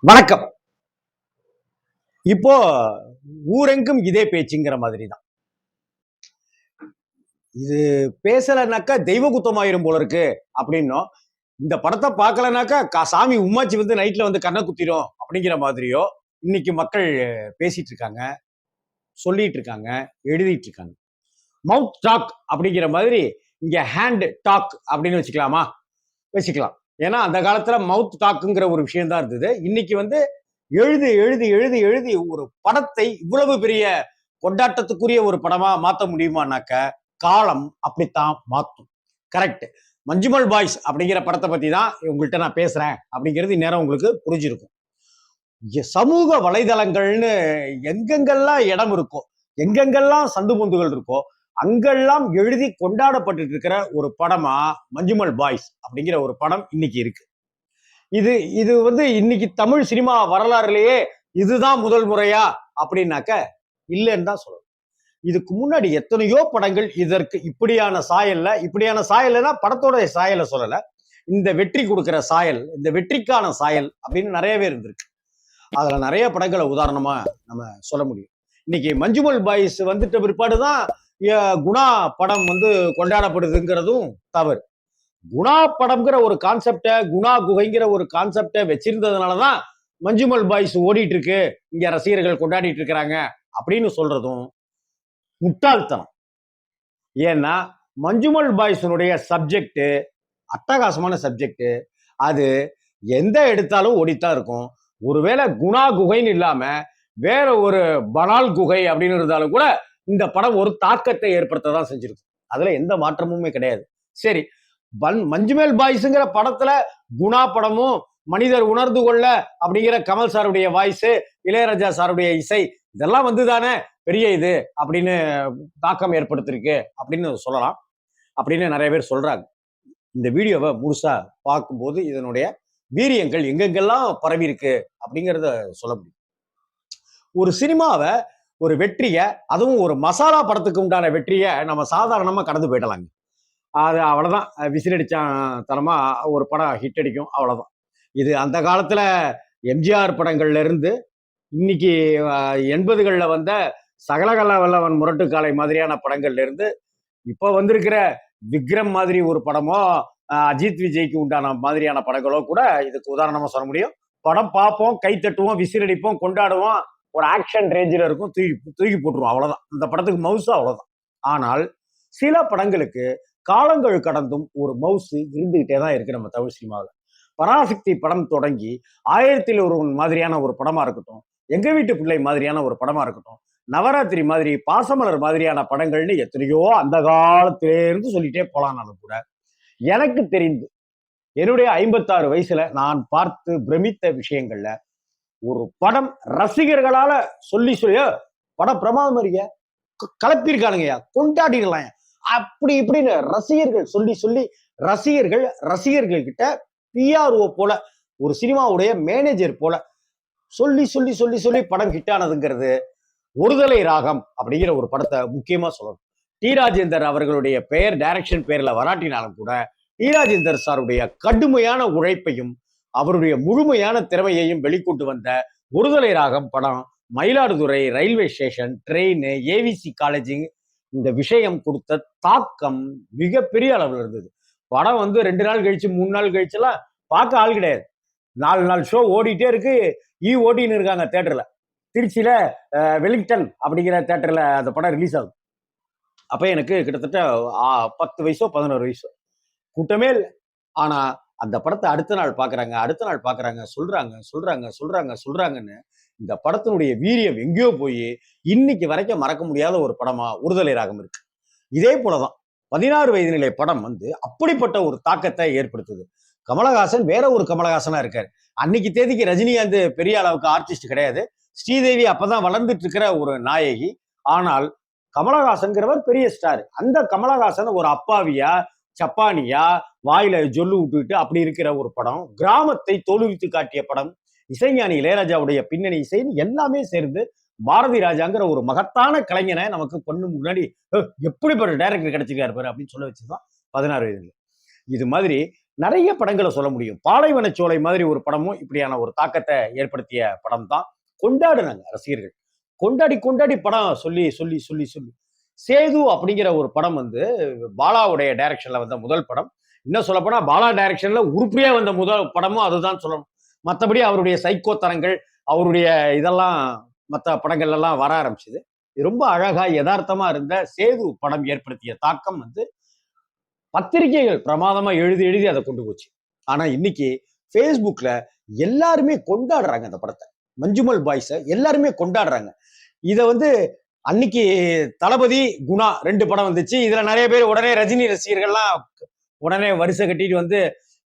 வணக்கம். இப்போ ஊரெங்கும் இதே பேச்சுங்கிற மாதிரி தான். இது பேசலனாக்கா தெய்வ குத்தமாயிரும் போல இருக்கு அப்படின்னும், இந்த படத்தை பார்க்கலனாக்கா சாமி உம்மாச்சி வந்து நைட்ல வந்து கண்ணை குத்திரும் அப்படிங்கிற மாதிரியோ இன்னைக்கு மக்கள் பேசிட்டு இருக்காங்க, சொல்லிட்டு இருக்காங்க, எழுதிட்டு இருக்காங்க. மவுத் டாக் அப்படிங்கிற மாதிரி இங்க ஹேண்ட் டாக் அப்படின்னு வச்சுக்கலாமா? வச்சுக்கலாம். ஏன்னா அந்த காலத்துல மவுத் டாக்குங்கிற ஒரு விஷயம் தான் இருந்தது. இன்னைக்கு வந்து எழுதி எழுதி எழுதி எழுதி ஒரு படத்தை இவ்வளவு பெரிய கொண்டாட்டத்துக்குரிய ஒரு படமா மாத்த முடியுமானாக்க காலம் அப்படித்தான் மாத்தும். கரெக்ட். மஞ்சுமல் பாய்ஸ் அப்படிங்கிற படத்தை பத்தி தான் உங்கள்கிட்ட நான் பேசுறேன் அப்படிங்கிறது இந்நேரம் உங்களுக்கு புரிஞ்சிருக்கும். சமூக வலைதளங்கள்னு எங்கெங்கெல்லாம் இடம் இருக்கோ, எங்கெங்கெல்லாம் சந்து பொந்துகள் இருக்கோ, அங்கெல்லாம் எழுதி கொண்டாடப்பட்டு இருக்கிற ஒரு படமா மஞ்சுமல் பாய்ஸ் அப்படிங்கிற ஒரு படம் இன்னைக்கு இருக்கு. இது இது வந்து இன்னைக்கு தமிழ் சினிமா வரலாறுலயே இதுதான் முதல் முறையா அப்படின்னாக்க இல்லைன்னு தான் சொல்லணும். இதுக்கு முன்னாடி எத்தனையோ படங்கள் இதற்கு இப்படியான சாயல்னா படத்தோட சாயலை சொல்லல, இந்த வெற்றி கொடுக்கிற சாயல், இந்த வெற்றிக்கான சாயல் அப்படின்னு நிறையவே இருந்திருக்கு. அதுல நிறைய படங்களை உதாரணமா நம்ம சொல்ல முடியும். இன்னைக்கு மஞ்சுமல் பாய்ஸ் வந்துட்ட பிற்பாடுதான் குணா படம் வந்து கொண்டாடப்படுதுங்கிறதும் தவறு. குணா படம்ங்கிற ஒரு கான்செப்டை, குணா குகைங்கிற ஒரு கான்செப்டை வச்சிருந்ததுனாலதான் மஞ்சுமல் பாய்ஸ் ஓடிட்டு இருக்கு, இங்க ரசிகர்கள் கொண்டாடிட்டு இருக்கிறாங்க அப்படின்னு சொல்றதும் முட்டாள்தனம். ஏன்னா மஞ்சுமல் பாய்ஸனுடைய சப்ஜெக்ட் அட்டகாசமான சப்ஜெக்ட். அது எந்த எடுத்தாலும் ஓடித்தான் இருக்கும். ஒருவேளை குணா குகைன்னு இல்லாம வேற ஒரு பனால் குகை அப்படின்னு இருந்தாலும் கூட இந்த படம் ஒரு தாக்கத்தை ஏற்படுத்ததான் செஞ்சிருக்கும். அதுல எந்த மாற்றமுமே கிடையாது. சரி, மஞ்சுமேல் பாய்ஸ்ங்கிற படத்துல குணா படமும் மனிதர் உணர்ந்து கொள்ள அப்படிங்கிற கமல் சாருடைய வாய்ஸ், இளையராஜா சாருடைய இசை, இதெல்லாம் வந்து தானே பெரிய இது அப்படின்னு தாக்கம் ஏற்படுத்திருக்கு அப்படின்னு சொல்லலாம், அப்படின்னு நிறைய பேர் சொல்றாங்க. இந்த வீடியோவை முழுசா பார்க்கும்போது இதனுடைய வீரியங்கள் எங்கெங்கெல்லாம் பரவி இருக்கு அப்படிங்கிறத சொல்ல முடியும். ஒரு சினிமாவை, ஒரு வெற்றியை, அதுவும் ஒரு மசாலா படத்துக்கு உண்டான வெற்றியை நம்ம சாதாரணமா கடந்து போயிடலாங்க. அது அவ்வளவுதான், விசிலடிச்சான் தனமா ஒரு படம் ஹிட் அடிக்கும், அவ்வளவுதான். இது அந்த காலத்துல எம்ஜிஆர் படங்கள்ல இருந்து இன்னைக்கு 80கள்ல வந்த சகலகலா வல்லவன் முரட்டுக்காலை மாதிரியான படங்கள்ல இருந்து இப்ப வந்திருக்கிற விக்ரம் மாதிரி ஒரு படமோ, அஜித் விஜய்க்கு உண்டான மாதிரியான படங்களோ கூட இதுக்கு உதாரணமா சொல்ல முடியும். படம் பார்ப்போம், கை தட்டுவோம், விசில் அடிப்போம், கொண்டாடுவோம், ஒரு ஆக்ஷன் ரேஞ்சில் இருக்கும், தூக்கி தூக்கி போட்டுருவோம், அவ்வளவுதான். இந்த படத்துக்கு மவுசா அவ்வளவுதான். ஆனால் சில படங்களுக்கு காலங்கள் கடந்தும் ஒரு மவுசு இருந்துகிட்டே தான் இருக்கு நம்ம தமிழ் சினிமாவில். பராசக்தி படம் தொடங்கி 1000ல் ஒருவன் மாதிரியான ஒரு படமா இருக்கட்டும், எங்க வீட்டு பிள்ளை மாதிரியான ஒரு படமா இருக்கட்டும், நவராத்திரி மாதிரி, பாசமலர் மாதிரியான படங்கள்னு எத்தனையோ அந்த காலத்திலேருந்து சொல்லிட்டே போலானாலும் கூட எனக்கு தெரிந்து என்னுடைய 56 வயசுல நான் பார்த்து பிரமித்த விஷயங்கள்ல ஒரு படம் ரசிகர்களால சொல்லி படம் பிரமாதம் இருக்க, கலப்பிருக்கானுங்கய்யா, கொண்டாடிடலாம் அப்படி இப்படின்னு ரசிகர்கள் சொல்லி சொல்லி ரசிகர்கள் கிட்ட பிஆர்ஓ போல, ஒரு சினிமாவுடைய மேனேஜர் போல சொல்லி சொல்லி சொல்லி சொல்லி படம் ஹிட் ஆனதுங்கிறது ஒருதலை ராகம் அப்படிங்கிற ஒரு படத்தை முக்கியமா சொல்லணும். டி ராஜேந்தர் அவர்களுடைய பெயர் டைரக்ஷன் பேர்ல வராட்டினாலும் கூட டி ராஜேந்தர் சாருடைய கடுமையான உழைப்பையும் அவருடைய முழுமையான திறமையையும் வெளிக்கொண்டு வந்த ஒருதலை ராகம் படம் Mayiladuthurai railway station, train, AVC college, இந்த விஷயம் கொடுத்த தாக்கம் மிகப்பெரிய அளவில் இருந்தது. படம் வந்து 2 நாள் கழிச்சு 3 நாள் கழிச்சுலாம் பார்க்க ஆள் கிடையாது. 4 நாள் ஷோ ஓடிட்டே இருக்கு, ஓடின்னு இருக்காங்க தியேட்டர்ல. திருச்சியில வெலிங்டன் அப்படிங்கிற தியேட்டர்ல அந்த படம் ரிலீஸ் ஆகுது. அப்ப எனக்கு கிட்டத்தட்ட 10 வயசோ 11 வயசோ, கூட்டமே இல்லை. ஆனா அந்த படத்தை அடுத்த நாள் பாக்குறாங்க, சொல்றாங்கன்னு இந்த படத்தினுடைய வீரியம் எங்கேயோ போய் இன்னைக்கு வரைக்கும் மறக்க முடியாத ஒரு படமா ஒருதலை ராகம் இருக்கு. இதே போலதான் 16 வயது நிலை படம் வந்து அப்படிப்பட்ட ஒரு தாக்கத்தை ஏற்படுத்துது. கமலஹாசன் வேற ஒரு கமலஹாசனா இருக்காரு. அன்னைக்கு தேதிக்கு ரஜினிகாந்த் பெரிய அளவுக்கு ஆர்டிஸ்ட் கிடையாது. ஸ்ரீதேவி அப்பதான் வளர்ந்துட்டு இருக்கிற ஒரு நாயகி. ஆனால் கமலஹாசன்கிறவர் பெரிய ஸ்டார். அந்த கமலஹாசன் ஒரு அப்பாவியா, சப்பானியா, வாயில ஜொல்லு விட்டுக்கிட்டு அப்படி இருக்கிற ஒரு படம், கிராமத்தை தோலுவித்து காட்டிய படம், இசைஞானி இளையராஜாவுடைய பின்னணி இசைன்னு எல்லாமே சேர்ந்து பாரதி ராஜாங்கிற ஒரு மகத்தான கலைஞனை நமக்கு பொண்ணு முன்னாடி எப்படிப்பட்ட டைரக்டர் கிடைச்சிருக்காரு பாரு அப்படின்னு சொல்ல வச்சுதான் 16 வயதுல. இது மாதிரி நிறைய படங்களை சொல்ல முடியும். பாலைவனச்சோலை மாதிரி ஒரு படமும் இப்படியான ஒரு தாக்கத்தை ஏற்படுத்திய படம் தான். கொண்டாடுனாங்க ரசிகர்கள். கொண்டாடி கொண்டாடி படம் சொல்லி சொல்லி சொல்லி சொல்லி சேது அப்படிங்கிற ஒரு படம் வந்து பாலாவுடைய டைரக்ஷன்ல வந்த முதல் படம். இன்னும் சொல்ல போனா பாலா டைரக்ஷன்ல உருப்படியா வந்த முதல் படமும் அதுதான் சொல்லணும். மற்றபடி அவருடைய சைக்கோ தரங்கள், அவருடைய இதெல்லாம் மற்ற படங்கள் எல்லாம் வர ஆரம்பிச்சது. ரொம்ப அழகா யதார்த்தமா இருந்த சேது படம் ஏற்படுத்திய தாக்கம் வந்து பத்திரிகைகள் பிரமாதமா எழுதி எழுதி அதை கொண்டு போச்சு. ஆனா இன்னைக்கு Facebookல எல்லாருமே கொண்டாடுறாங்க அந்த படத்தை. மஞ்சுமல் பாய்ஸ எல்லாருமே கொண்டாடுறாங்க. இத வந்து அன்னைக்கு தளபதி, குணா 2 படம் வந்துச்சு. இதுல நிறைய பேர் உடனே ரஜினி ரசிகர்கள்லாம் உடனே வரிசை கட்டிட்டு வந்து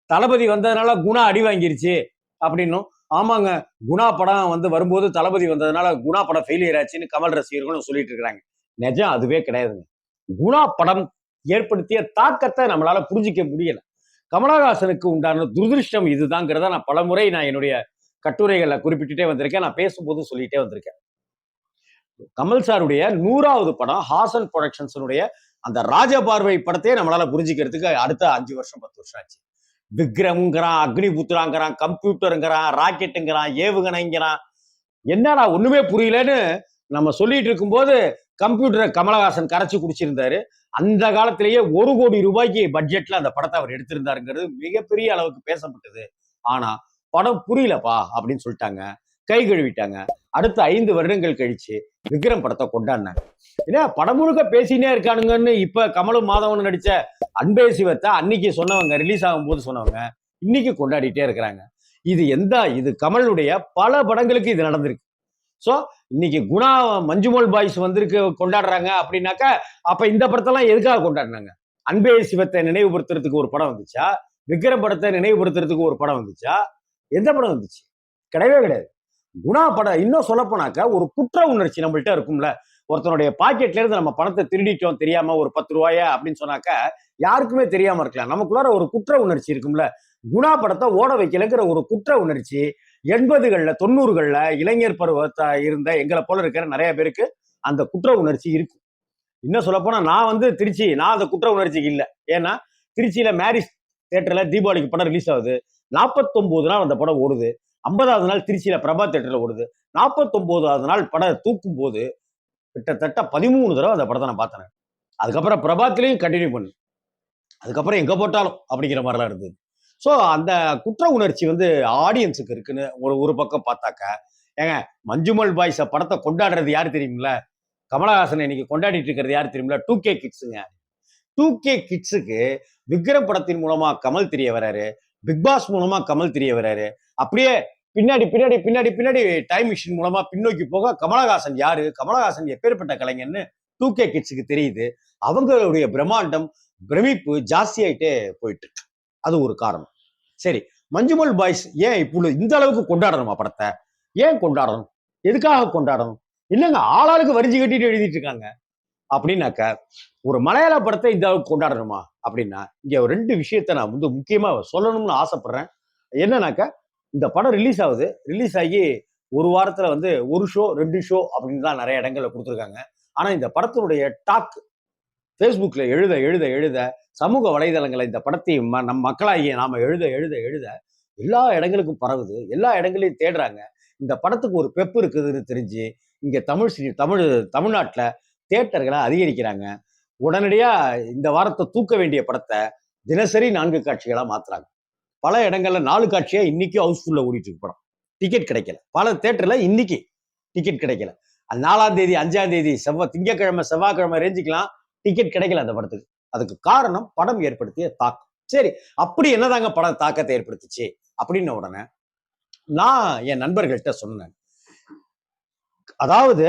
தளபதி வந்ததுனால குணா அடி வாங்கிருச்சு அப்படின்னும், ஆமாங்க குணா படம் வந்து வரும்போது தளபதி வந்ததுனால குணா படம் ஃபெயிலியர் ஆச்சுன்னு கமல் ரசிகர்களும் சொல்லிட்டு இருக்கிறாங்க. நிஜம் அதுவே கிடையாதுங்க. குணா படம் ஏற்படுத்திய தாக்கத்தை நம்மளால புரிஞ்சிக்க முடியல. கமலஹாசனுக்கு உண்டான துரதிருஷ்டம் இதுதாங்கிறத நான் பலமுறை என்னுடைய கட்டுரைகளை குறிப்பிட்டுட்டே வந்திருக்கேன். நான் பேசும்போது சொல்லிட்டே வந்திருக்கேன். கமல் சாருடைய 100வது படம் ஹாசன் புரொடக்ஷன்ஸுடைய அந்த ராஜபார்வை படத்தையே நம்மளால புரிஞ்சுக்கிறதுக்கு அடுத்த 5 வருஷம் 10 வருஷம் ஆச்சு. விக்ரம்ங்கிறான், அக்னிபுத்திராங்கிறான், கம்ப்யூட்டருங்கிறான், ராக்கெட்டுங்கிறான், ஏவுகணைங்கிறான். என்னடா ஒண்ணுமே புரியலன்னு நம்ம சொல்லிட்டு இருக்கும்போது கம்ப்யூட்டரை கமலஹாசன் கரைச்சு குடிச்சிருந்தாரு. அந்த காலத்திலேயே 1 கோடி ரூபாய்க்கு பட்ஜெட்ல அந்த படத்தை அவர் எடுத்திருந்தாருங்கிறது மிகப்பெரிய அளவுக்கு பேசப்பட்டது. ஆனா படம் புரியலப்பா அப்படின்னு சொல்லிட்டாங்க, கை கழுவிட்டாங்க. அடுத்த 5 வருடங்கள் கழிச்சு விக்ரம் படத்தை கொண்டாடினாங்க. ஏன்னா படம் முழுக்க பேசினே இருக்கானுங்கன்னு இப்ப கமலும் மாதவன் நடிச்ச அன்பே சிவத்தை அன்னைக்கு சொன்னவங்க, ரிலீஸ் ஆகும் போது சொன்னவங்க இன்னைக்கு கொண்டாடிட்டே இருக்கிறாங்க. இது கமலுடைய பல படங்களுக்கு இது நடந்திருக்கு. சோ இன்னைக்கு குணா மஞ்சுமல் பாய்ஸ் வந்திருக்கு கொண்டாடுறாங்க அப்படின்னாக்கா, அப்ப இந்த படத்தெல்லாம் எதுக்காக கொண்டாடினாங்க? அன்பே சிவத்தை நினைவுபடுத்துறதுக்கு ஒரு படம் வந்துச்சா? விக்ரம் படத்தை நினைவுபடுத்துறதுக்கு ஒரு படம் வந்துச்சா? எந்த படம் வந்துச்சு? கிடையவே கிடையாது. குணா படம் இன்னும் சொல்ல போனாக்கா ஒரு குற்ற உணர்ச்சி நம்மள்ட்ட இருக்கும்ல. ஒருத்தனுடைய பாக்கெட்ல இருந்து நம்ம பணத்தை திருடிட்டோம் தெரியாம ஒரு 10 ரூபாயா அப்படின்னு சொன்னாக்கா யாருக்குமே தெரியாம இருக்கலாம். நமக்குள்ளார ஒரு குற்ற உணர்ச்சி இருக்கும்ல. குணா படத்தை ஓட வைக்கலங்கிற ஒரு குற்ற உணர்ச்சி 80கள்ல 90கள்ல இளைஞர் பருவத்தை இருந்த எங்களை போல இருக்கிற நிறைய பேருக்கு அந்த குற்ற உணர்ச்சி இருக்கும். இன்னும் சொல்ல போனா நான் வந்து நான் அந்த குற்ற உணர்ச்சிக்கு இல்லை. ஏன்னா திருச்சியில மேரிஸ் தியேட்டர்ல தீபாவளிக்கு படம் ரிலீஸ் ஆகுது. 49 நாள் அந்த படம் ஓடுது. 50வது நாள் திருச்சியில பிரபா தியேட்டர்ல ஓடுது. 49வது நாள் படம் தூக்கும் போது கிட்டத்தட்ட 13 தடவை அந்த படத்தை நான் பார்த்தேன். அதுக்கப்புறம் பிரபாத்திலையும் கண்டினியூ பண்ணு, அதுக்கப்புறம் எங்க போட்டாலும் அப்படிங்கிற மாதிரிலாம் இருந்தது. ஸோ அந்த குற்ற உணர்ச்சி வந்து ஆடியன்ஸுக்கு இருக்குன்னு ஒரு பக்கம் பார்த்தாக்க, ஏங்க மஞ்சுமல் பாய்ஸ் படத்தை கொண்டாடுறது யாரு தெரியுமில்ல? கமலஹாசன் இன்னைக்கு கொண்டாடிட்டு இருக்கிறது யாரு தெரியுமில்ல? 2K கிட்ஸுங்க. 2K கிட்ஸுக்கு விக்ரம் படத்தின் மூலமா கமல் தெரிய வராரு, பிக் பாஸ் மூலமா கமல் தெரிய வராரு. அப்படியே பின்னாடி பின்னாடி பின்னாடி பின்னாடி டைம் மிஷின் மூலமா பின்னோக்கி போக கமலஹாசன் யாரு, கமலஹாசன் எப்பேற்பட்ட கலைஞர்னு 2K கிட்ஸுக்கு தெரியுது. அவங்களுடைய பிரம்மாண்டம் பிரமிப்பு ஜாஸ்தியாயிட்டே போயிட்டு இருக்கு. அது ஒரு காரணம். சரி, மஞ்சுமல் பாய்ஸ் ஏன் இப்போ இந்த அளவுக்கு கொண்டாடணுமா படத்தை? ஏன் கொண்டாடணும்? எதுக்காக கொண்டாடணும்? இல்லைங்க, ஆளாளுக்கு வரிஞ்சு கட்டிட்டு எழுதிட்டு இருக்காங்க. அப்படின்னாக்க ஒரு மலையாள படத்தை இந்த அளவுக்கு கொண்டாடணுமா அப்படின்னா, இங்க ஒரு 2 விஷயத்த நான் வந்து முக்கியமா சொல்லணும்னு ஆசைப்படுறேன். என்னன்னாக்க, இந்த படம் ரிலீஸ் ஆகுது. ரிலீஸ் ஆகி ஒரு வாரத்துல வந்து 1 ஷோ 2 ஷோ அப்படின்னு தான் நிறைய இடங்கள்ல கொடுத்துருக்காங்க. ஆனா இந்த படத்தினுடைய டாக் Facebookல எழுத எழுத எழுத, சமூக வலைதளங்களை இந்த படத்தை நம் மக்களாகிய நாம எழுத எழுத எழுத எல்லா இடங்களுக்கும் பரவுது. எல்லா இடங்களையும் தேடுறாங்க. இந்த படத்துக்கு ஒரு பெப்பு இருக்குதுன்னு தெரிஞ்சு இங்க தமிழ்நாட்டுல தியேட்டர்களை அதிகரிக்கிறாங்க. உடனடியா இந்த வாரத்தை தூக்க வேண்டிய படத்தை தினசரி 4 காட்சிகளா மாத்துறாங்க. பல இடங்கள்ல 4 காட்சியா இன்னைக்கு ஹவுஸ்ஃபுல்ல ஓடிட்டு இருக்கு படம். டிக்கெட் கிடைக்கல. பல தியேட்டர்ல இன்னைக்கு டிக்கெட் கிடைக்கல. 4ஆம் தேதி 5ஆம் தேதி திங்கட்கிழமை செவ்வாய்க்கிழமை ரேஞ்சுக்கலாம் டிக்கெட் கிடைக்கல அந்த படத்துக்கு. அதுக்கு காரணம் படம் ஏற்படுத்திய தாக்கம். சரி, அப்படி என்னதாங்க படம் தாக்கத்தை ஏற்படுத்துச்சு அப்படின்ன உடனே நான் என் நண்பர்கள்ட்ட சொன்னேன். அதாவது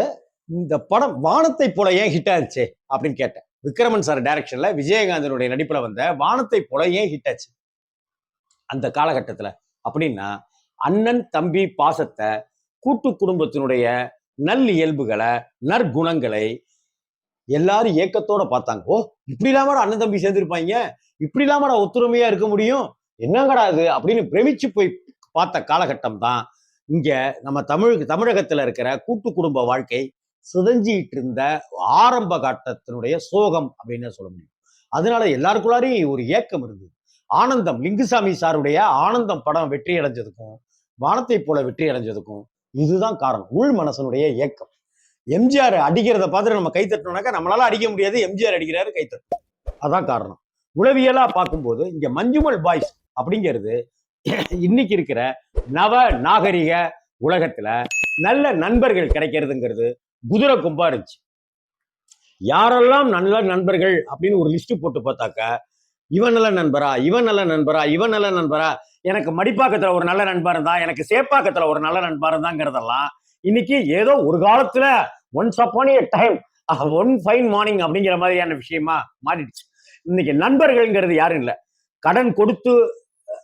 இந்த படம் வானத்தை போல ஏன் ஹிட் ஆச்சு அப்படின்னு கேட்டேன். விக்ரமன் சார் டைரக்ஷன்ல விஜயகாந்தனுடைய நடிப்புல வந்த வானத்தை போல ஏன் ஹிட் ஆச்சு அந்த காலகட்டத்துல அப்படின்னா, அண்ணன் தம்பி பாசத்தை, கூட்டு குடும்பத்தினுடைய நல் இயல்புகளை, நற்குணங்களை எல்லாரும் ஏக்கத்தோட பார்த்தாங்க. ஓ, இப்படி இல்லாமடா அண்ணன் தம்பி சேர்ந்திருப்பாங்க, இப்படி இல்லாமடா ஒத்துழைமையா இருக்க முடியும், என்னங்கடா அது அப்படின்னு பிரமிச்சு போய் பார்த்த காலகட்டம் தான் இங்க நம்ம தமிழகத்துல இருக்கிற கூட்டு குடும்ப வாழ்க்கை சிதைஞ்சிட்டு இருந்த ஆரம்ப காட்டத்தினுடைய சோகம் அப்படின்னு சொல்ல முடியும். அதனால எல்லாருக்குள்ளாரையும் ஒரு ஏக்கம் இருந்தது. ஆனந்தம் லிங்குசாமி சாருடைய ஆனந்தம் படம் வெற்றி அடைஞ்சதுக்கும் வானத்தை போல வெற்றி அடைஞ்சதுக்கும் இதுதான் காரணம். உள் மனசனுடைய இயக்கம். எம்ஜிஆர் அடிக்கிறத பார்த்துட்டு நம்ம கைத்தட்டோம்னாக்கா நம்மளால அடிக்க முடியாது, எம்ஜிஆர் அடிக்கிறாரு கைத்தட்டும். அதான் காரணம். உளவியலா பார்க்கும்போது இங்க மஞ்சுமல் பாய்ஸ் அப்படிங்கிறது இன்னைக்கு இருக்கிற நவ நாகரிக உலகத்துல நல்ல நண்பர்கள் கிடைக்கிறதுங்கிறது குதிரை கொம்பா இருந்துச்சு. யாரெல்லாம் நல்ல நண்பர்கள் அப்படின்னு ஒரு லிஸ்ட் போட்டு பார்த்தாக்கா இவன் நல்ல நண்பரா, இவன் நல்ல நண்பரா, இவன் நல்ல நண்பரா, எனக்கு மடிப்பாக்கத்துல ஒரு நல்ல நண்பர் இருந்தா, எனக்கு சேப்பாக்கத்துல ஒரு நல்ல நண்பர் இருந்தாங்கிறதெல்லாம் இன்னைக்கு ஏதோ ஒரு காலத்துல once upon a time one fine morning அப்படிங்கிற மாதிரியான விஷயமா மாறிடுச்சு. இன்னைக்கு நண்பர்கள்ங்கிறது யாரும் இல்லை. கடன் கொடுத்து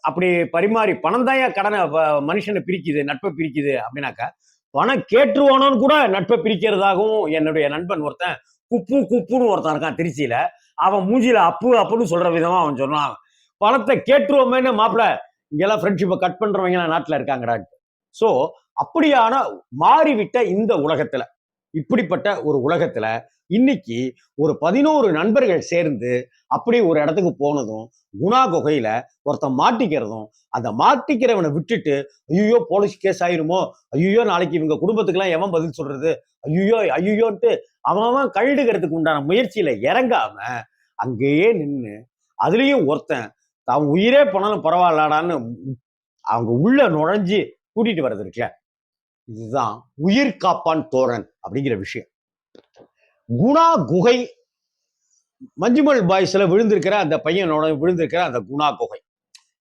அப்படி பரிமாறி பணம் தான் கடனை மனுஷனை பிரிக்குது, நட்பை பிரிக்குது அப்படின்னாக்கா பணம் கேட்டுருவானோன்னு கூட நட்பை பிரிக்கிறதாகவும் என்னுடைய நண்பன் ஒருத்தன் குப்புன்னு ஒருத்தன் இருக்கான் திருச்சியில. அவன் மூஞ்சில அப்புன்னு சொல்ற விதமா அவன் சொன்னான், பணத்தை கேட்டுருவோமேன்னு மாப்பிள்ள இங்கெல்லாம் ஃப்ரெண்ட்ஷிப்பை கட் பண்றவங்க நாட்டுல இருக்காங்கடான்னு. ஸோ அப்படியான மாறிவிட்ட இந்த உலகத்துல, இப்படிப்பட்ட ஒரு உலகத்துல இன்னைக்கு ஒரு 11 நண்பர்கள் சேர்ந்து அப்படி ஒரு இடத்துக்கு போனதும் குணா குகையில ஒருத்தன் மாட்டிக்கிறதும், அந்த மாட்டிக்கிறவனை விட்டுட்டு ஐயோ போலீஸ் கேஸ் ஆயிருமோ, ஐயோ நாளைக்கு இவங்க குடும்பத்துக்கெல்லாம் எவன் பதில் சொல்றது, ஐயோன்ட்டு அவன் கழுடுகிறதுக்கு உண்டான முயற்சியில இறங்காம அங்கேயே நின்று அதுலயும் ஒருத்தன் தான் உயிரே போனாலும் பரவாயில்லடான்னு அவங்க உள்ள நுழைஞ்சு கூட்டிட்டு வர்றது இருக்க, இதுதான் உயிர் காப்பான் தோழன் அப்படிங்கிற விஷயம். குணா குகை மஞ்சுமல் பாய்ஸ்ல விழுந்திருக்கிற அந்த பையனோட விழுந்திருக்கிற அந்த குணா குகை,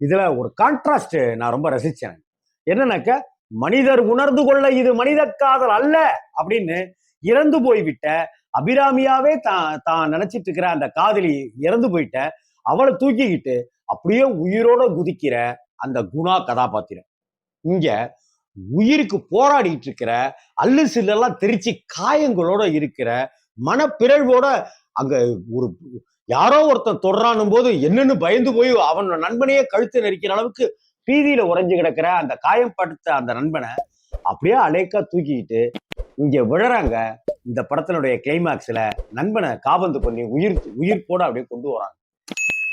இதுல ஒரு கான்ட்ராஸ்ட் நான் ரொம்ப ரசிச்சேன். என்னன்னாக்க மனிதர் உணர்ந்து கொள்ள இது மனித காதல் அல்ல அப்படின்னு இறந்து போய்விட்ட அபிராமியாவே தான் நினைச்சிட்டு இருக்கிற அந்த காதலி இறந்து போயிட்ட அவளை தூக்கிக்கிட்டு அப்படியே உயிரோட குதிக்கிற அந்த குணா கதாபாத்திரம் இங்க உயிருக்கு போராடிட்டு இருக்கிற அல்லு சில்லெல்லாம் தெரிச்சு காயங்களோட இருக்கிற மனப்பிறழ்வோட அங்க ஒரு யாரோ ஒருத்தன் தொடரானும் போது என்னன்னு பயந்து போய் அவன் நண்பனையே கழுத்து நெரிக்கிற அளவுக்கு பீதியில உறைஞ்சு கிடக்கிற அந்த காயம் படுத்த அந்த நண்பனை அப்படியே அலேக்கா தூக்கிக்கிட்டு இங்க விழறாங்க. இந்த படத்தினுடைய கிளைமாக்ஸ்ல நண்பனை காபந்து பண்ணி உயிர் போட அப்படியே கொண்டு வராங்க.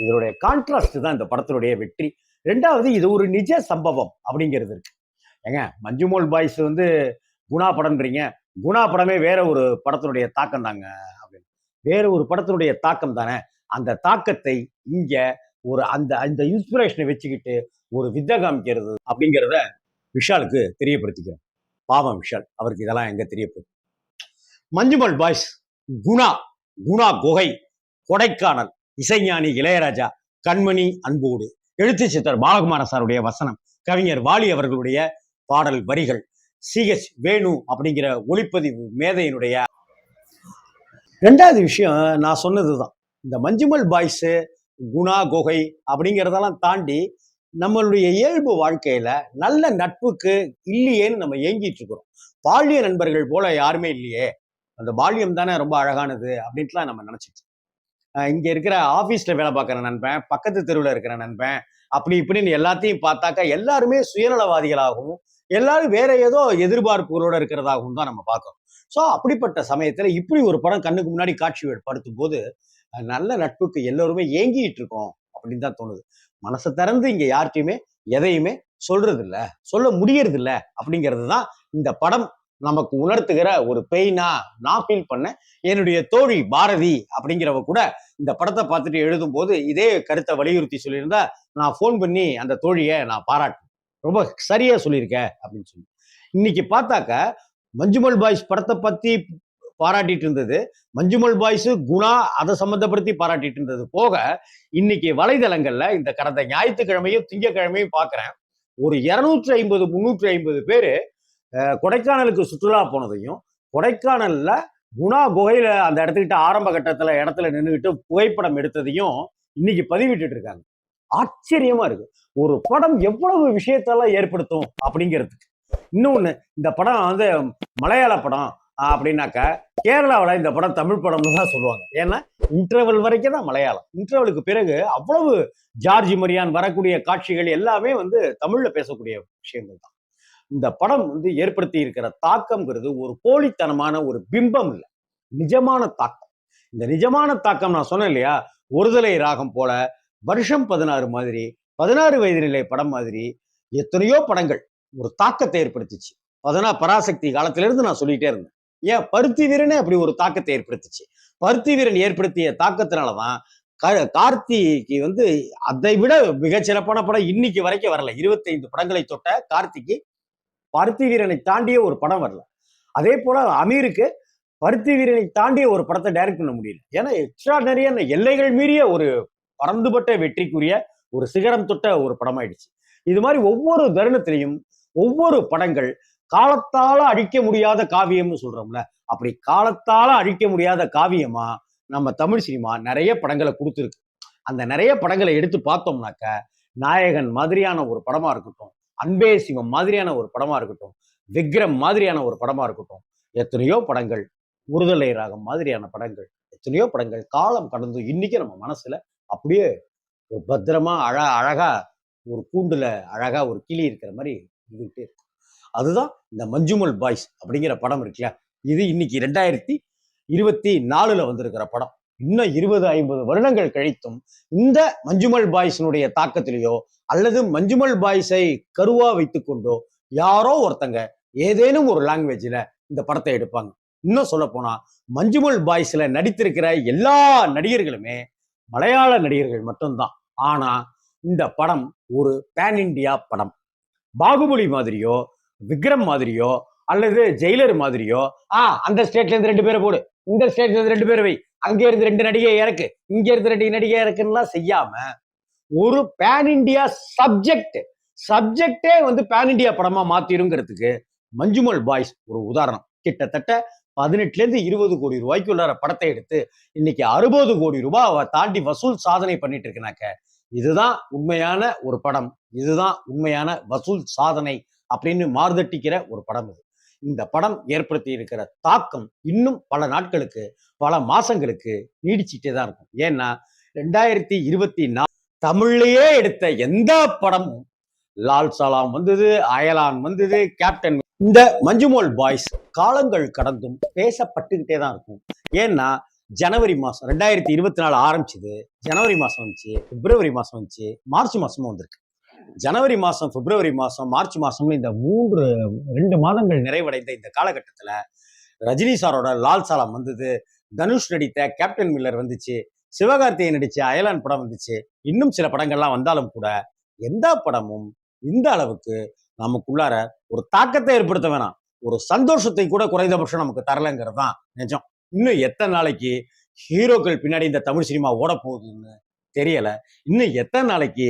இதனுடைய கான்ட்ராஸ்ட் தான் இந்த படத்தினுடைய வெற்றி. ரெண்டாவது, இது ஒரு நிஜ சம்பவம் அப்படிங்கிறது இருக்கு. ஏங்க மஞ்சுமல் பாய்ஸ் குணா படம்ன்றீங்க, குணா படமே வேற ஒரு படத்தினுடைய தாக்கம் தாங்க அப்படின்னு. வேற ஒரு படத்தினுடைய தாக்கம் தானே. அந்த தாக்கத்தை இங்க ஒரு அந்த அந்த இன்ஸ்பிரேஷனை வச்சுக்கிட்டு ஒரு வித்தை காமிக்கிறது அப்படிங்கிறத விஷாலுக்கு தெரியப்படுத்திக்கிறேன். பாவம் விஷால், அவருக்கு இதெல்லாம் எங்க தெரியப்படும். மஞ்சுமல் பாய்ஸ், குணா, குணா குகை, கொடைக்கானல், இசைஞானி இளையராஜா, கண்மணி அன்போடு, எழுத்து சித்தர் பாலகுமார சாருடைய வசனம், கவிஞர் வாலி அவர்களுடைய பாடல் வரிகள், CH வேணு அப்படிங்கிற ஒளிப்பதிவு மேதையினுடைய. ரெண்டாவது விஷயம் நான் சொன்னதுதான், இந்த மஞ்சுமல் பாய்ஸ் குணா குகை அப்படிங்கிறதெல்லாம் தாண்டி நம்மளுடைய இயல்பு வாழ்க்கையில நல்ல நட்புக்கு இல்லையேன்னு நம்ம ஏங்கிட்டு இருக்கிறோம். பால்ய நண்பர்கள் போல யாருமே இல்லையே, அந்த பால்யம் தானே ரொம்ப அழகானது அப்படின்ட்டுலாம் நம்ம நினைச்சிட்டு இங்க இருக்கிற ஆபீஸ்ல வேலை பார்க்குற நண்பன், பக்கத்து தெருவில் இருக்கிற நண்பன், அப்படி இப்படின்னு எல்லாத்தையும் பார்த்தாக்கா எல்லாருமே சுயநலவாதிகளாகவும் எல்லாரும் வேற ஏதோ எதிர்பார்ப்புகளோட இருக்கிறதாகவும் தான் நம்ம பார்க்கறோம். ஸோ அப்படிப்பட்ட சமயத்துல இப்படி ஒரு படம் கண்ணுக்கு முன்னாடி காட்சி படுத்தும் போது நல்ல நட்புக்கு எல்லோருமே ஏங்கிட்டு இருக்கோம் அப்படின்னு தான் தோணுது. மனசை திறந்து இங்க யார்கிட்டையுமே எதையுமே சொல்றது இல்லை, சொல்ல முடியறது இல்லை அப்படிங்கிறது தான் இந்த படம் நமக்கு உணர்த்துகிற ஒரு பெயினா நான் ஃபீல் பண்ணேன். என்னுடைய தோழி பாரதி அப்படிங்கிறவ கூட இந்த படத்தை பார்த்துட்டு எழுதும் போது இதே கருத்தை வலியுறுத்தி சொல்லியிருந்தா நான் ஃபோன் பண்ணி அந்த தோழியை நான் பாராட்டேன், ரொம்ப சரியா சொல்லியிருக்க அப்படின்னு சொல்லி. இன்னைக்கு பார்த்தாக்க மஞ்சுமல் பாய்ஸ் படத்தை பத்தி பாராட்டிட்டு இருந்தது, மஞ்சுமல் பாய்ஸ் குணா அதை சம்மந்தப்படுத்தி பாராட்டிட்டு இருந்தது போக, இன்னைக்கு வலைதளங்கள்ல இந்த கடந்த ஞாயிற்றுக்கிழமையும் திங்கக்கிழமையும் பார்க்கிறேன், ஒரு 250 350 பேரு கொடைக்கானலுக்கு சுற்றுலா போனதையும், கொடைக்கானல்ல குணா குகையில அந்த இடத்துக்கிட்ட ஆரம்ப கட்டத்துல இடத்துல நின்றுகிட்டு புகைப்படம் எடுத்ததையும் இன்னைக்கு பதிவிட்டு இருக்காங்க. ஆச்சரியமா இருக்கு. ஒரு படம் எவ்வளவு விஷயத்தெல்லாம் ஏற்படுத்தும் அப்படிங்கிறதுக்கு. இன்னொன்னு, இந்த படம் மலையாள படம் அப்படின்னாக்க கேரளாவில் இந்த படம் தமிழ் படம்னு தான் சொல்லுவாங்க. ஏன்னா இன்டர்வல் வரைக்கும் தான் மலையாளம், இன்டர்வலுக்கு பிறகு அவ்வளவு ஜார்ஜ் மரியான் வரக்கூடிய காட்சிகள் எல்லாமே தமிழ்ல பேசக்கூடிய விஷயங்கள் தான். இந்த படம் ஏற்படுத்தி இருக்கிற தாக்கம்ங்கிறது ஒரு போலித்தனமான ஒரு பிம்பம் இல்லை, நிஜமான தாக்கம். இந்த நிஜமான தாக்கம் நான் சொன்னேன் இல்லையா, ஒருதலை ராகம் போல வருஷம் 16 மாதிரி, 16 வயதினிலே படம் மாதிரி எத்தனையோ படங்கள் ஒரு தாக்கத்தை ஏற்படுத்திச்சு. பராசக்தி காலத்திலிருந்து நான் சொல்லிட்டே இருந்தேன். ஏன் பருத்தி வீரனே அப்படி ஒரு தாக்கத்தை ஏற்படுத்திச்சு. பருத்தி வீரன் ஏற்படுத்திய தாக்கத்தினாலதான் கார்த்திக்கு வந்து அதை விட மிகச்சிறப்பான படம் இன்னைக்கு வரைக்கும் வரல. 25 படங்களை தொட்ட கார்த்திக்கு பருத்தி வீரனை தாண்டிய ஒரு படம் வரல. அதே போல அமீருக்கு பருத்தி வீரனை தாண்டிய ஒரு படத்தை டைரக்ட் பண்ண முடியல. ஏன்னா எக்ஸ்ட்ராடனரியான எல்லைகள் மீறிய ஒரு பறந்துபட்ட வெற்றிக்குரிய ஒரு சிகரம் தொட்ட ஒரு படமாயிடுச்சு. இது மாதிரி ஒவ்வொரு தருணத்திலையும் ஒவ்வொரு படங்கள் காலத்தால அழிக்க முடியாத காவியம்னு சொல்றோம்ல, அப்படி காலத்தால அழிக்க முடியாத காவியமா நம்ம தமிழ் சினிமா நிறைய படங்களை கொடுத்துருக்கு. அந்த நிறைய படங்களை எடுத்து பார்த்தோம்னாக்க நாயகன் மாதிரியான ஒரு படமா இருக்கட்டும், அன்பே சிவம் மாதிரியான ஒரு படமா இருக்கட்டும், விக்ரம் மாதிரியான ஒரு படமா இருக்கட்டும், எத்தனையோ படங்கள், முருதலை ராகம் மாதிரியான படங்கள், எத்தனையோ படங்கள் காலம் கடந்து இன்னைக்கு நம்ம மனசுல அப்படியே ஒரு பத்திரமா அழகா ஒரு கூண்டுல அழகா ஒரு கிளி இருக்கிற மாதிரி இருந்துகிட்டே இருக்கு. அதுதான் இந்த மஞ்சுமல் பாய்ஸ் அப்படிங்கிற படம் இருக்குல்ல, இது இன்னைக்கு 2024 வந்திருக்கிற படம். இன்னும் 20-50 வருடங்கள் கழித்தும் இந்த மஞ்சுமல் பாய்ஸினுடைய தாக்கத்திலேயோ அல்லது மஞ்சுமல் பாய்ஸை கருவா வைத்துக்கொண்டோ யாரோ ஒருத்தங்க ஏதேனும் ஒரு லாங்குவேஜ்ல இந்த படத்தை எடுப்பாங்க. இன்னும் சொல்ல போனா மஞ்சுமல் பாய்ஸ்ல நடித்திருக்கிற எல்லா நடிகர்களுமே மலையாள நடிகர்கள் மட்டும்தான். ஆனா இந்த படம் ஒரு பேன் இண்டியா படம். பாகுபலி மாதிரியோ, விக்ரம் மாதிரியோ, அல்லது ஜெயிலர் மாதிரியோ, அந்த ஸ்டேட்ல இருந்து 2 பேரை போடு, இந்த ஸ்டேட்ல இருந்து 2 பேரை வை, அங்க இருந்து 2 நடிகை இறக்கு, இங்க இருந்து 2 நடிகை இறக்குலாம் செய்யாம ஒரு பேன் இண்டியா சப்ஜெக்டே வந்து பேன் இண்டியா படமா மாத்திருங்கிறதுக்கு மஞ்சுமல் பாய்ஸ் ஒரு உதாரணம். கிட்டத்தட்ட 18 இருந்து 20 கோடி ரூபாய்க்கு உள்ள படத்தை எடுத்து இன்னைக்கு 60 கோடி ரூபாய் தாண்டி வசூல் சாதனை பண்ணிட்டு இருக்குனாக்க இதுதான் உண்மையான ஒரு படம், இதுதான் உண்மையான வசூல் சாதனை அப்படின்னு மார்தட்டிக்கிற ஒரு படம் இது. இந்த படம் ஏற்படுத்தி இருக்கிற தாக்கம் இன்னும் பல நாட்களுக்கு, பல மாசங்களுக்கு நீடிச்சுட்டே தான் இருக்கும். ஏன்னா 2024 தமிழ்லயே எடுத்த எந்த படமும், லால் சலாம் வந்தது, அயலான் வந்தது, கேப்டன், இந்த மஞ்சுமல் பாய்ஸ் காலங்கள் கடந்தும் பேசப்பட்டுக்கிட்டே தான் இருக்கும். ஏன்னா ஜனவரி மாசம் 2024 ஆரம்பிச்சது, ஜனவரி மாசம் வந்துச்சு, பிப்ரவரி மாசம் வந்துச்சு, மார்ச் மாசமும் வந்திருக்கு. ஜனவரி மாசம், பிப்ரவரி மாசம், மார்ச் மாசம் இந்த 2 மாதங்கள் நிறைவடைந்த இந்த காலகட்டத்துல ரஜினி சாரோட லால் சலாம் வந்தது, தனுஷ் நடித்த கேப்டன் மில்லர் வந்துச்சு, சிவகார்த்திகேயன் நடிச்ச அயலான் படம் வந்துச்சு, இன்னும் சில படங்கள்லாம் வந்தாலும் கூட எந்த படமும் இந்த அளவுக்கு நமக்குள்ளார ஒரு தாக்கத்தை ஏற்படுத்த வேணாம், ஒரு சந்தோஷத்தை கூட குறைந்தபட்சம் நமக்கு தரலங்கிறது தான் நிஜம். இன்னும் எத்தனை நாளைக்கு ஹீரோக்கள் பின்னாடி இந்த தமிழ் சினிமா ஓட போகுதுன்னு தெரியல. இன்னும் எத்தனை நாளைக்கு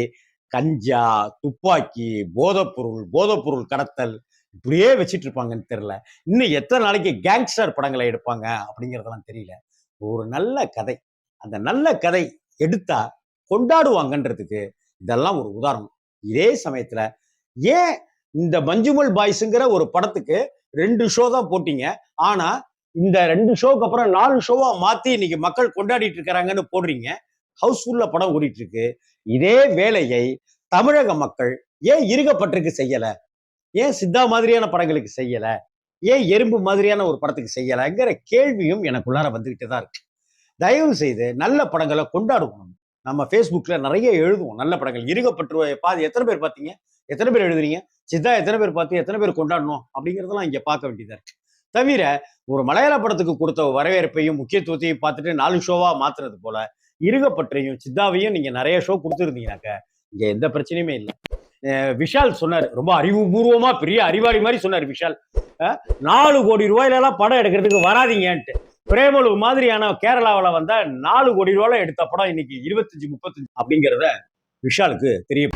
கஞ்சா, துப்பாக்கி, போதைப்பொருள் கடத்தல் இப்படியே வச்சிட்டு இருப்பாங்கன்னு தெரியல. இன்னும் எத்தனை நாளைக்கு கேங்ஸ்டர் படங்களை எடுப்பாங்க அப்படிங்கிறதெல்லாம் தெரியல. ஒரு நல்ல கதை, அந்த நல்ல கதை எடுத்தா கொண்டாடுவாங்கன்றதுக்கு இதெல்லாம் ஒரு உதாரணம். இதே சமயத்துல ஏன் இந்த மஞ்சுமல் பாய்ஸ்ங்கிற ஒரு படத்துக்கு 2 ஷோ தான் போட்டீங்க, ஆனா இந்த 2 ஷோக்கு அப்புறம் 4 ஷோவா மாத்தி இன்னைக்கு மக்கள் கொண்டாடிட்டு இருக்கிறாங்கன்னு போடுறீங்க. ஹவுஸ்ஃபுல்ல படம் ஓடிட்டு இருக்கு. இதே வேலையை தமிழக மக்கள் ஏன் இருகப்பட்டிருக்கு செய்யல, ஏன் சித்தா மாதிரியான படங்களுக்கு செய்யல, ஏன் எறும்பு மாதிரியான ஒரு படத்துக்கு செய்யலைங்கிற கேள்வியும் எனக்குள்ளார வந்துகிட்டே தான் இருக்கு. தயவு செய்து நல்ல படங்களை கொண்டாடுவோம். நம்ம ஃபேஸ்புக்ல நிறைய எழுதுவோம் நல்ல படங்கள். இருகப்பட்டு எத்தனை பேர் பார்த்தீங்க, எத்தனை பேர் எழுதுறீங்க, சித்தா எத்தனை பேர் பார்த்து எத்தனை பேர் கொண்டாடணும் அப்படிங்கிறதெல்லாம் இங்க பார்க்க வேண்டியதா இருக்கு. தவிர ஒரு மலையாள படத்துக்கு கொடுத்த வரவேற்பையும் முக்கியத்துவத்தையும் பார்த்துட்டு 4 ஷோவா மாத்துறது போல இருகப்பற்றையும் சித்தாவையும் நீங்க நிறைய ஷோ கொடுத்துருந்தீங்கன்னாக்க இங்க எந்த பிரச்சனையுமே இல்லை. விஷால் சொன்னார், ரொம்ப அறிவுபூர்வமா பெரிய அறிவாளி மாதிரி சொன்னார் விஷால், 4 கோடி ரூபாயில எல்லாம் படம் எடுக்கிறதுக்கு வராதிங்கன்ட்டு. பிரேமலு மாதிரியான கேரளாவில் வந்தா 4 கோடி ரூபாயில எடுத்த படம் இன்னைக்கு 25-35 அப்படிங்கிறத விஷாலுக்கு தெரிய